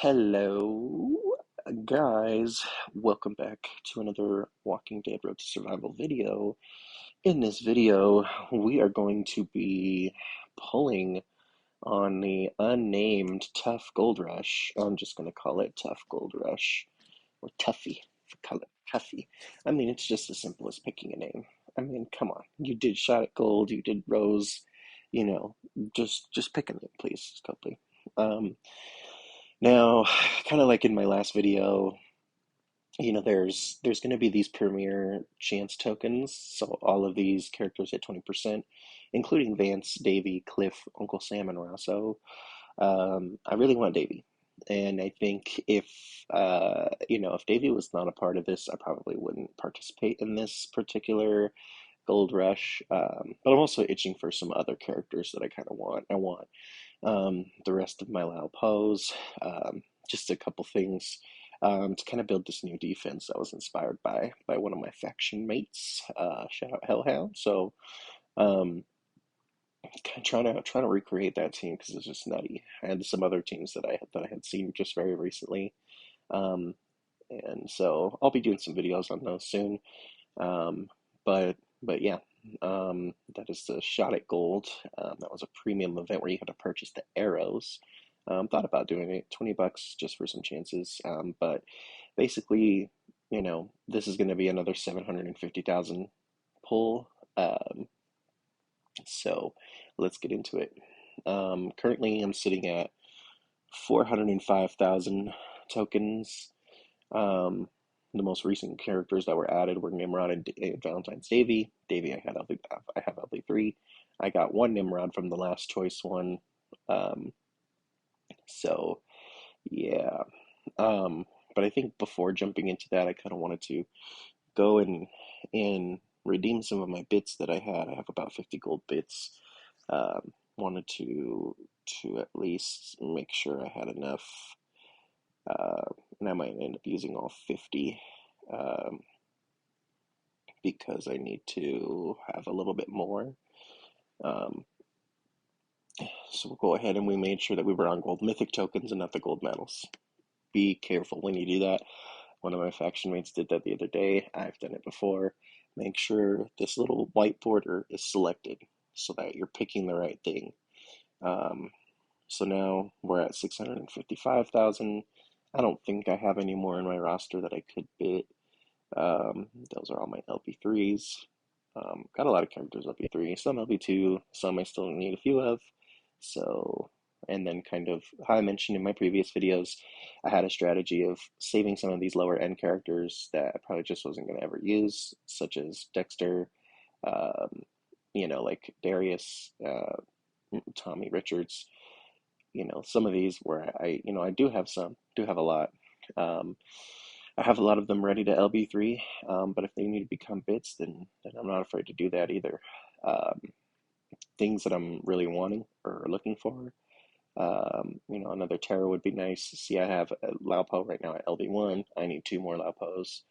Hello, guys. Welcome back to another Walking Dead Road to Survival video. In this video, we are going to be pulling on the unnamed Tough Gold Rush. I'm just going to call it Tough Gold Rush, or Tuffy. Call it Tuffy. I mean, it's just as simple as picking a name. I mean, come on. You did Shot at Gold, you did Rose, you know, just pick a name, please, Copley. Now, kind of like in my last video, there's going to be these premier chance tokens. So all of these characters at 20%, including Vance, Davy, Cliff, Uncle Sam, and Rosso. I really want Davy, and I think if Davy was not a part of this, I probably wouldn't participate in this particular Gold Rush. But I'm also itching for some other characters that I kind of want. I want the rest of my Lao pose, just a couple things to kind of build this new defense that was inspired by one of my faction mates. Shout out Hellhound. So kind of trying to recreate that team because it's just nutty. I had some other teams that I had seen just very recently, um, and so I'll be doing some videos on those soon. Um, but yeah, that is the Shot at Gold. That was a premium event where you had to purchase the arrows. Thought about doing it, $20 just for some chances. But basically, this is going to be another 750,000 pull. So let's get into it. Currently, I'm sitting at 405,000 tokens. The most recent characters that were added were Nimrod and Valentine's Davy. Davy, I have LV3. I got one Nimrod from the last choice one. Um, so yeah. Um, but I think before jumping into that, I kind of wanted to go and redeem some of my bits that I had. I have about 50 gold bits. Wanted to at least make sure I had enough. And I might end up using all 50 um, because I need to have a little bit more. Um, so we'll go ahead and we made sure that we were on gold mythic tokens and not the gold medals. Be careful when you do that. One of my faction mates did that the other day. I've done it before. Make sure this little white border is selected so that you're picking the right thing. Um, so now we're at 655,000. I don't think I have any more in my roster that I could bid. Those are all my LB3s. Got a lot of characters LB3, some LB2, some I still need a few of. So, and then kind of how I mentioned in my previous videos, I had a strategy of saving some of these lower end characters that I probably just wasn't going to ever use, such as Dexter, um, like Darius, Tommy Richards. Some of these where I do have a lot. Um, I have a lot of them ready to LB3, but if they need to become bits, then I'm not afraid to do that either. Um, Things that I'm really wanting or looking for. Another Terror would be nice. See, I have a Laupo right now at LB1. I need two more Laupos.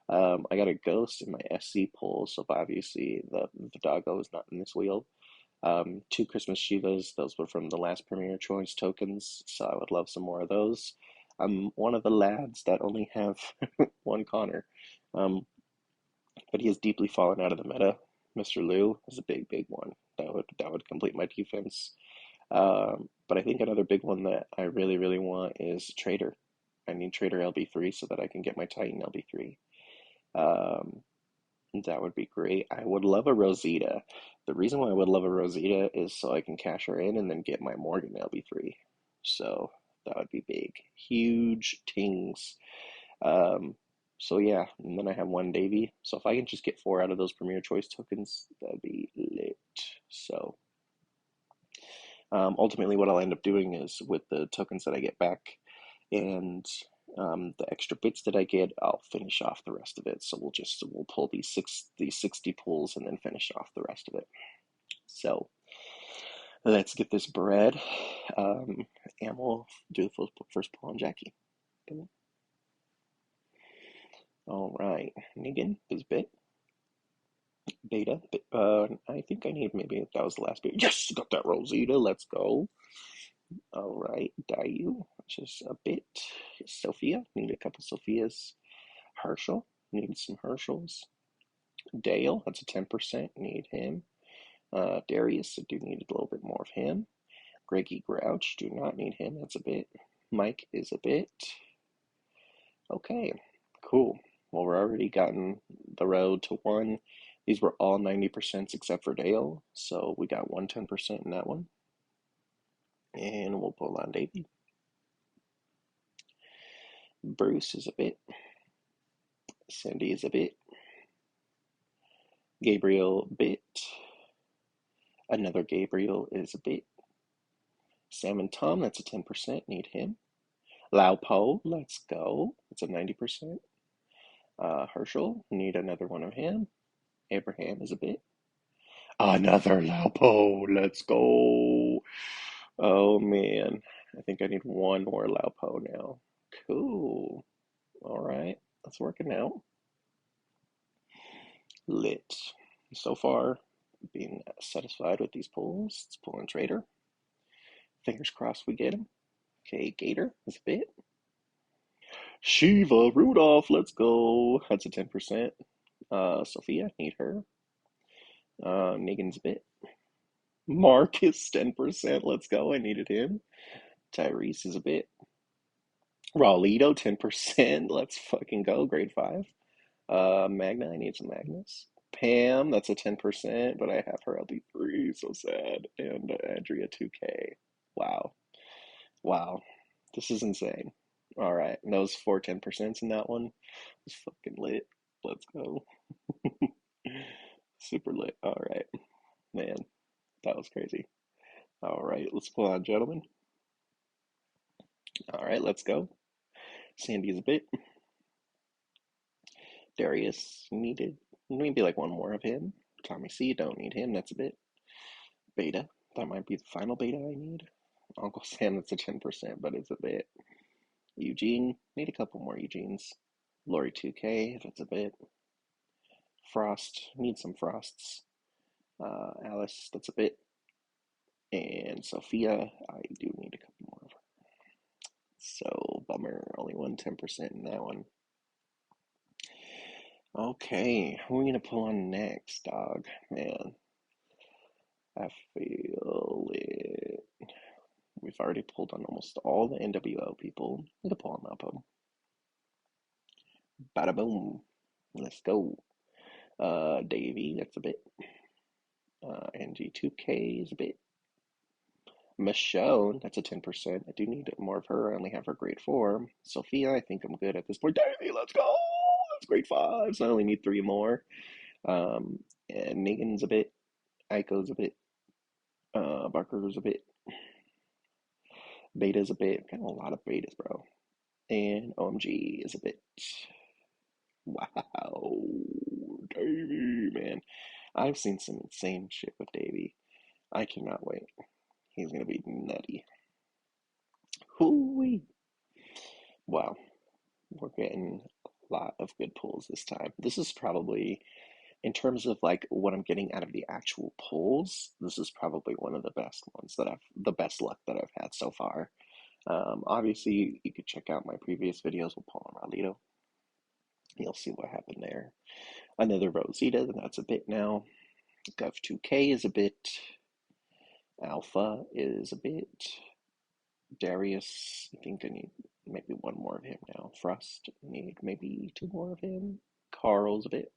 I got a Ghost in my SC pool, so obviously the doggo is not in this wheel. Two Christmas Shivas, those were from the last Premier Choice tokens, so I would love some more of those. I'm one of the lads that only have one Connor, um, but he has deeply fallen out of the meta. Mr. Liu is a big one. That would complete my defense. But I think another big one that I really want is Trader. I need Trader LB3 so that I can get my Titan LB3. Um, that would be great. I would love a Rosita. The reason why I would love a Rosita is so I can cash her in and then get my Morgan LB3. So that would be big. Huge tings. Um, so yeah, and then I have one Davy. So if I can just get four out of those Premier Choice tokens, that'd be lit. So ultimately, what I'll end up doing is with the tokens that I get back and the extra bits that I get, I'll finish off the rest of it. So we'll pull these 60 pulls and then finish off the rest of it. So let's get this bread, and we'll do the first pull on Jackie. All right, Negan, this bit. Beta. I think I need maybe that was the last bit. Yes, got that Rosita. Let's go. All right, Dayu, just a bit. Sophia, need a couple Sophias. Herschel, need some Herschels. Dale, that's a 10%, need him. Darius, I do need a little bit more of him. Greggy Grouch, do not need him, that's a bit. Mike is a bit. Okay, cool. Well, we're already gotten the road to one. These were all 90% except for Dale, so we got 110% in that one. And we'll pull on Davey. Bruce is a bit. Cindy is a bit. Gabriel, bit. Another Gabriel is a bit. Sam and Tom, that's a 10%, need him. Lao Po, let's go. That's a 90%. Herschel, need another one of him. Abraham is a bit. Another Lao Po, let's go. Oh man, I think I need one more Lao Po now. Cool. All right, that's working out. Lit. So far, being satisfied with these pulls. Let's pull in Trader. Fingers crossed we get him. Okay, Gator is a bit. Shiva Rudolph, let's go. That's a 10%. Sophia, need her. Negan's a bit. Marcus, 10%. Let's go. I needed him. Tyrese is a bit. Raulito, 10%. Let's fucking go. Grade 5. Magna, I need some Magnus. Pam, that's a 10%, but I have her LD3, so sad. And Andrea, 2K. Wow. Wow. This is insane. All right. And those 10% in that one was fucking lit. Let's go. Super lit. All right. Man, that was crazy. All right. Let's pull on, gentlemen. All right. Let's go. Sandy's a bit. Darius needed maybe like one more of him. Tommy C, don't need him. That's a bit. Beta. That might be the final beta I need. Uncle Sam, that's a 10%, but it's a bit. Eugene, need a couple more Eugenes. Lori 2K, that's a bit. Frost, need some Frosts. Alice, that's a bit. And Sophia, I do need a couple more of her. So, bummer, only 10% in that one. Okay, who are we gonna pull on next, dog? Man, I feel it. We've already pulled on almost all the NWO people. Need to pull on Malpo. Bada boom. Let's go. Davey, that's a bit. NG2K is a bit. Michelle, that's a 10%. I do need more of her. I only have her grade 4. Sophia, I think I'm good at this point. Davey, let's go! That's grade 5, so I only need 3 more. And Negan's a bit. Aiko's a bit. Barker's a bit. Beta's a bit. Got a lot of betas, bro. And OMG is a bit. Wow. Davey, man. I've seen some insane shit with Davey. I cannot wait. He's gonna be nutty. Hooey. Wow. We're getting a lot of good pulls this time. This is probably, in terms of like what I'm getting out of the actual pulls, this is probably one of the best ones the best luck that I've had so far. Obviously, you could check out my previous videos with Paul and Raulito. You'll see what happened there. Another Rosita, that's a bit now. Gov2K is a bit. Alpha is a bit. Darius, I think I need maybe one more of him now. Frost, need maybe 2 more of him. Carl's a bit.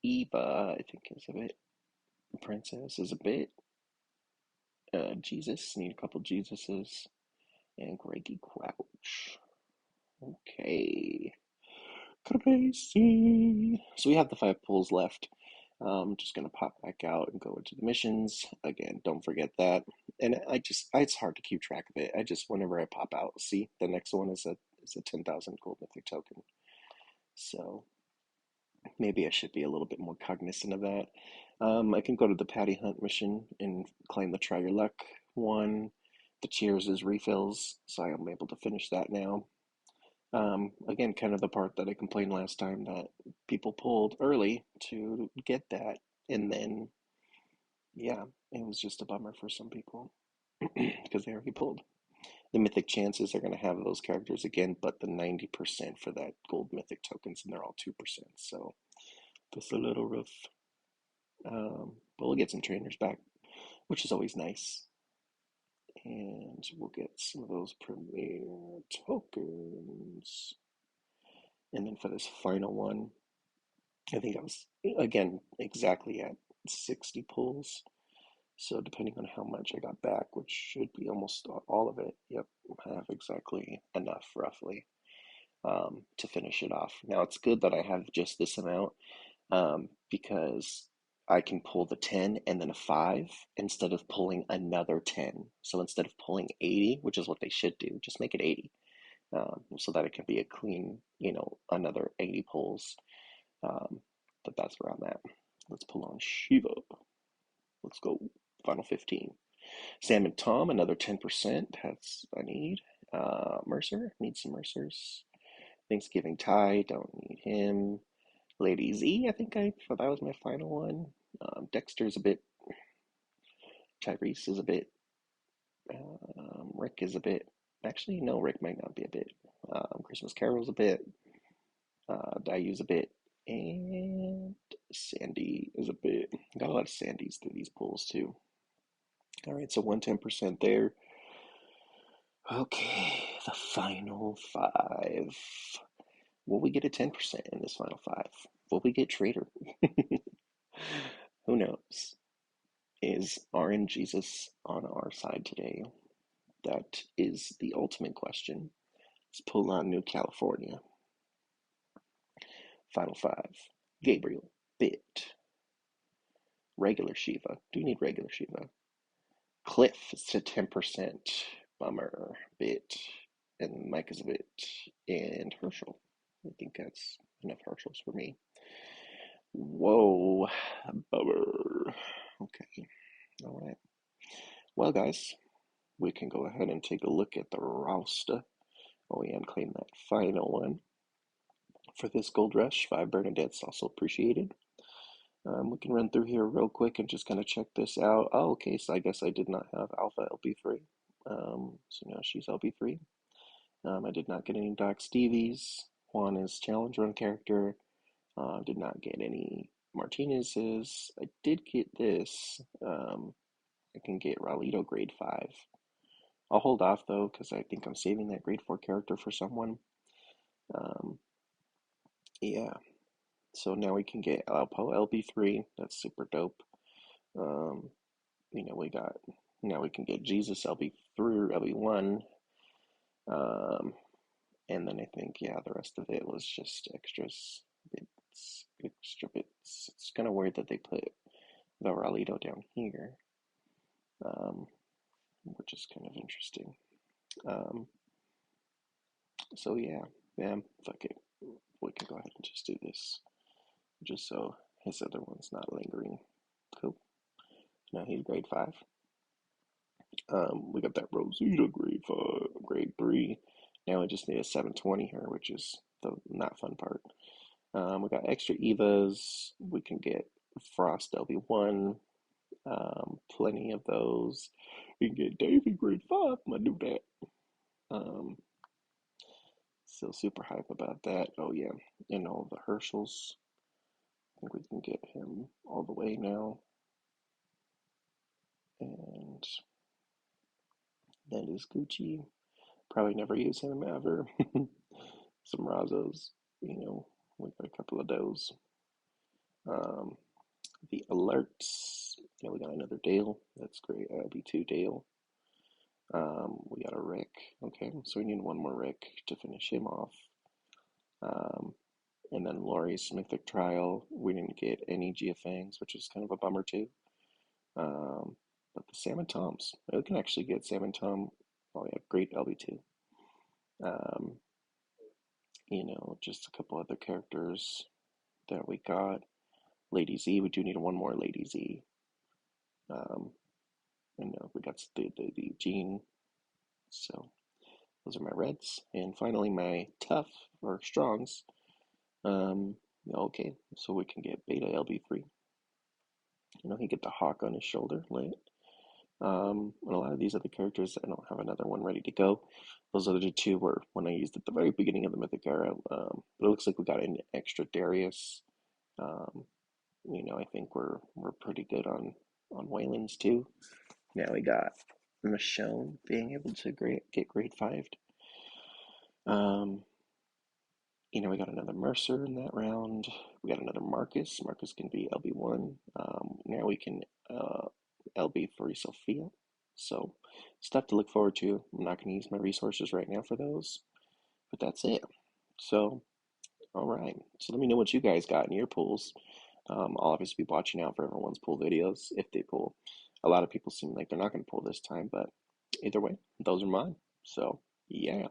Eva, I think is a bit. Princess is a bit. Jesus, need a couple Jesuses. And Greggy Crouch. Okay. Crazy. So we have the 5 pulls left. I'm just gonna pop back out and go into the missions. Again, don't forget that. And it's hard to keep track of it. Whenever I pop out, see, the next one is a 10,000 gold mythic token. So maybe I should be a little bit more cognizant of that. I can go to the Patty Hunt mission and claim the Try Your Luck one. The Cheers is refills, so I am able to finish that now. Again, kind of the part that I complained last time that people pulled early to get that, and then, yeah, it was just a bummer for some people. because they already pulled. The mythic chances are going to have those characters again, but the 90% for that gold mythic tokens, and they're all 2%. So that's a little rough. But we'll get some trainers back, which is always nice. And we'll get some of those premier tokens. And then for this final one, I think I was, again, exactly at 60 pulls. So depending on how much I got back, which should be almost all of it, yep, I have exactly enough roughly to finish it off. Now it's good that I have just this amount because I can pull the 10 and then a 5 instead of pulling another 10. So instead of pulling 80, which is what they should do, just make it 80 so that it can be a clean, another 80 pulls. But that's where I'm at. Let's pull on Shiva. Let's go. Final 15. Sam and Tom, another 10%. That's I need. Mercer, need some Mercers. Thanksgiving Ty, don't need him. Lady Z, I think that was my final one. Dexter's a bit. Tyrese is a bit. Rick is a bit. Actually, no, Rick might not be a bit. Christmas Carol's a bit. Dayu's a bit. And Sandy is a bit. Got a lot of Sandys through these pulls too. All right, so 110% there. Okay, the final 5. Will we get a 10% in this final 5? Will we get Trader? Who knows? Is RNJesus on our side today? That is the ultimate question. Let's pull on New California. Final 5. Gabriel, Bit. Regular Shiva. Do you need regular Shiva? Cliff is to 10%. Bummer. Bit. And Mike is a bit. And Herschel. I think that's enough Herschels for me. Whoa. Bummer. Okay. All right. Well, guys, we can go ahead and take a look at the roster. Oh, yeah, and claim that final one. For this Gold Rush, 5 Bernadette's also appreciated. We can run through here real quick and just kind of check this out. Oh, okay, so I guess I did not have Alpha LB3. So now she's LB3. I did not get any Doc Stevies. Juan is Challenge Run character. Did not get any Martinez's. I did get this. I can get Ralito grade 5. I'll hold off though, because I think I'm saving that grade 4 character for someone. Yeah. So now we can get Alpo LB3. That's super dope. Now we can get Jesus LB3 or LB1. And then I think, yeah, the rest of it was just extra bits. It's kind of weird that they put the Ralito down here, which is kind of interesting. So yeah, fuck it. We can go ahead and just do this, just so his other one's not lingering. Cool. Now he's grade 5. We got that Rosita grade 5, grade 3. Now we just need a 720 here, which is the not fun part. We got extra Evas. We can get Frost LB1. Plenty of those. We can get Davey grade 5. I'm gonna do that. Still super hype about that. Oh yeah, and all the Herschels. I think we can get him all the way now. And that is Gucci. Probably never use him ever. Some Razos, we got a couple of those. The alerts. Yeah, we got another Dale. That's great. LB2 Dale. We got a Rick. Okay, so we need one more Rick to finish him off. And then Laurie's Mythic Trial. We didn't get any GFangs, which is kind of a bummer too. But the Sam and Toms. We can actually get Sam and Tom. Oh yeah, great LB2. Just a couple other characters that we got. Lady Z, we do need one more Lady Z. And we got the Gene. So those are my reds. And finally my tough or strongs. Okay, so we can get Beta LB3. He get the hawk on his shoulder, lit. And a lot of these other characters, I don't have another one ready to go. Those other two were when I used at the very beginning of the Mythic era. But it looks like we got an extra Darius. Um, I think we're pretty good on Waylands too. Now we got Michonne being able to get grade 5. Um, we got another Mercer in that round. We got another Marcus. Marcus can be LB1. Now we can LB for Sophia. So stuff to look forward to. I'm not going to use my resources right now for those, but that's it. So, all right. So let me know what you guys got in your pools. I'll obviously be watching out for everyone's pool videos if they pull. A lot of people seem like they're not going to pull this time, but either way, those are mine. So, yeah.